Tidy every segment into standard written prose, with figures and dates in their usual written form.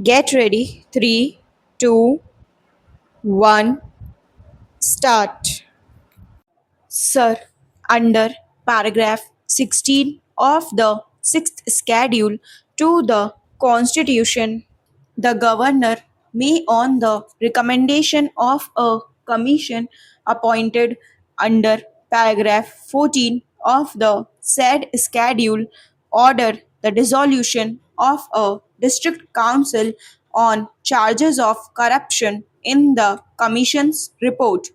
Get ready. 3, 2, 1, start. Sir, under paragraph 16 of the 6th schedule to the Constitution, the governor may, on the recommendation of a commission appointed under paragraph 14 of the said schedule, order the dissolution of a district council on charges of corruption in the commission's report.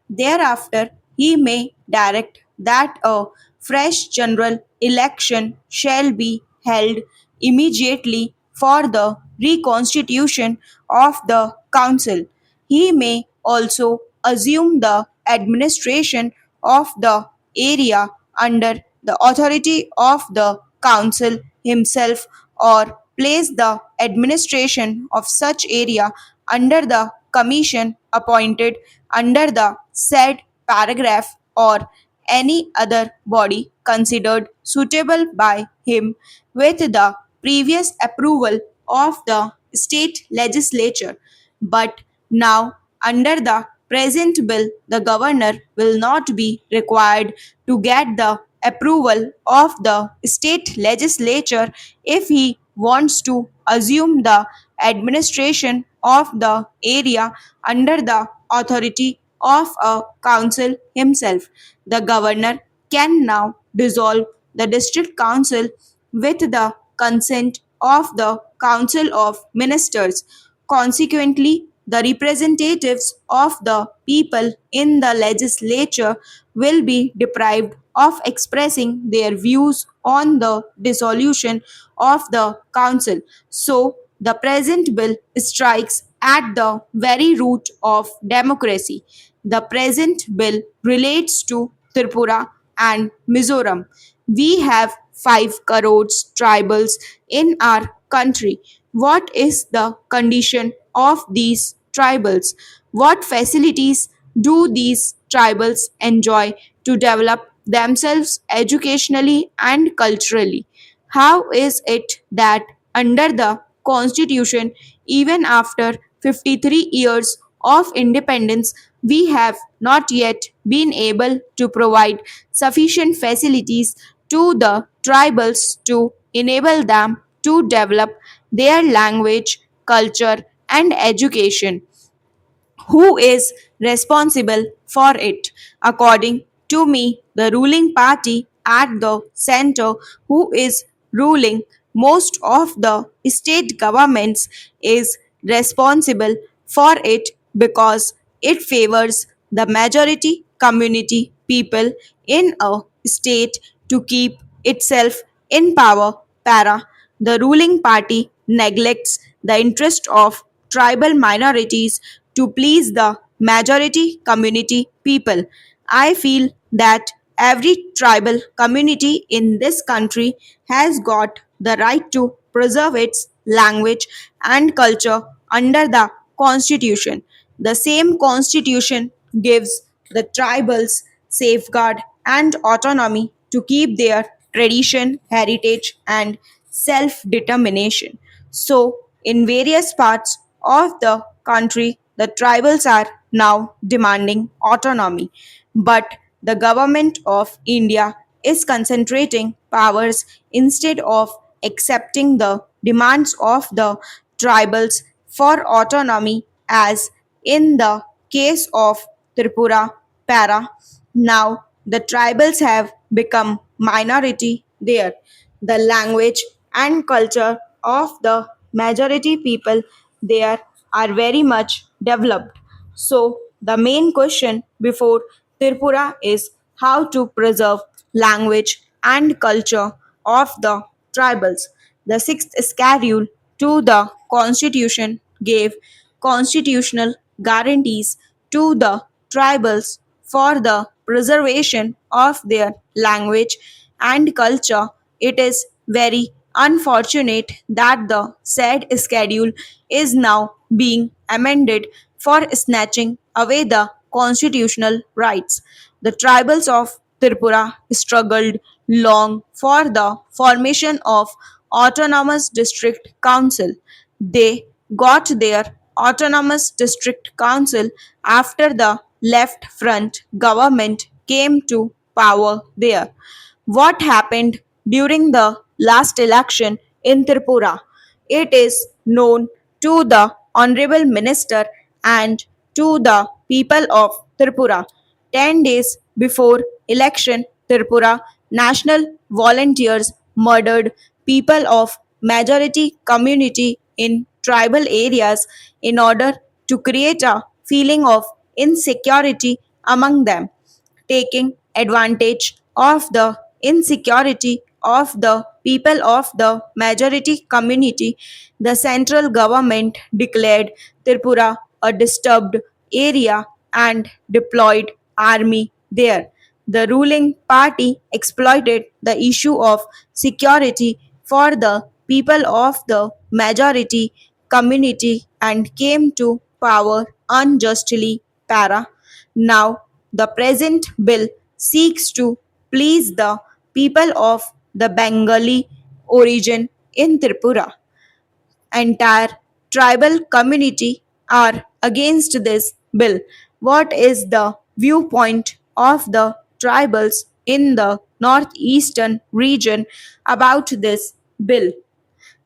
Thereafter, he may direct that a fresh general election shall be held immediately for the reconstitution of the council. He may also assume the administration of the area under the authority of the council himself, or place the administration of such area under the commission appointed under the said paragraph, or any other body considered suitable by him with the previous approval of the state legislature. But now, under the present bill, the governor will not be required to get the approval of the state legislature if he wants to assume the administration of the area under the authority of a council himself. The governor can now dissolve the district council with the consent of the council of ministers. Consequently, the representatives of the people in the legislature will be deprived of expressing their views on the dissolution of the council. So, the present bill strikes at the very root of democracy. The present bill relates to Tripura and Mizoram. We have 5 crores tribals in our country. What is the condition of these tribals? What facilities do these tribals enjoy to develop themselves educationally and culturally? How is it that under the Constitution, even after 53 years of independence, we have not yet been able to provide sufficient facilities to the tribals to enable them to develop their language, culture, and education? Who is responsible for it? According to me, the ruling party at the center, who is ruling most of the state governments, is responsible for it because it favors the majority community people in a state to keep itself in power. Para, the ruling party neglects the interest of tribal minorities to please the majority community people. I feel that every tribal community in this country has got the right to preserve its language and culture under the constitution. The same constitution gives the tribals safeguard and autonomy to keep their tradition, heritage, and self determination. So, in various parts of the country, the tribals are now demanding autonomy. But the government of India is concentrating powers instead of accepting the demands of the tribals for autonomy, as in the case of Tripura, Para. Now the tribals have become minority there. The language and culture of the majority people there are very much developed. So the main question before Tripura is how to preserve language and culture of the tribals. The sixth schedule to the constitution gave constitutional guarantees to the tribals for the preservation of their language and culture. It is very unfortunate that the said schedule is now being amended for snatching away the constitutional rights. The tribals of Tripura struggled long for the formation of autonomous district council. They got their autonomous district council after the left front government came to power there. What happened during the last election in Tripura? It is known to the Honorable Minister and to the people of Tripura. 10 days before election, Tripura national volunteers murdered people of majority community in tribal areas in order to create a feeling of insecurity among them. Taking advantage of the insecurity of the people of the majority community, the central government declared Tripura a disturbed area and deployed army there. The ruling party exploited the issue of security for the people of the majority community and came to power unjustly. Para. Now, the present bill seeks to please the people of the Bengali origin in Tripura. Entire tribal community are against this bill. What is the viewpoint of the tribals in the northeastern region about this bill?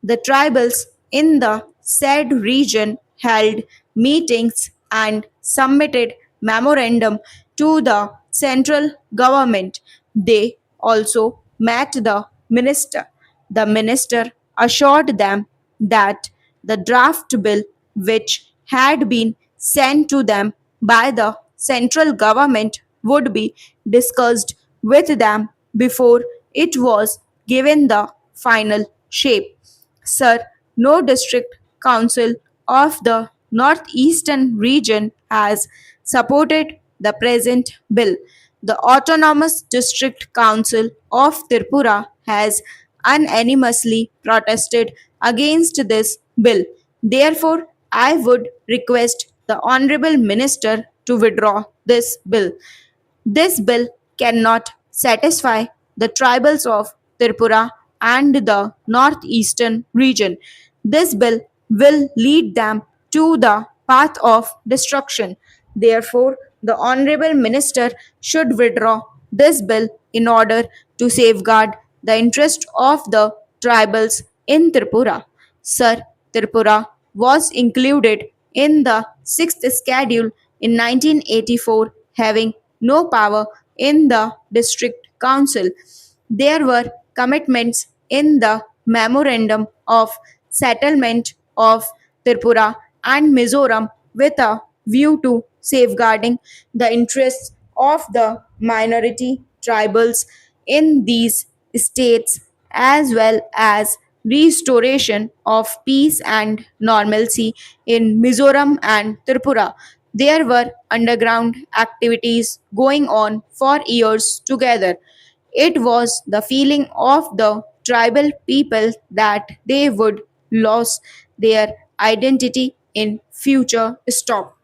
The tribals in the said region held meetings and submitted memorandum to the central government. They also met the minister. The minister assured them that the draft bill, which had been sent to them by the central government, would be discussed with them before it was given the final shape. Sir, no district council of the northeastern region has supported the present bill. The Autonomous District Council of Tripura has unanimously protested against this bill. Therefore, I would request the Honorable Minister to withdraw this bill. This bill cannot satisfy the tribals of Tripura and the northeastern region. This bill will lead them to the path of destruction. Therefore, the Honorable Minister should withdraw this bill in order to safeguard the interest of the tribals in Tripura. Sir, Tripura was included in the 6th schedule in 1984, having no power in the district council. There were commitments in the memorandum of settlement of Tripura and Mizoram with a view to safeguarding the interests of the minority tribals in these states as well as restoration of peace and normalcy in Mizoram and Tripura. There were underground activities going on for years together. It was the feeling of the tribal people that they would lose their identity in future. Stop.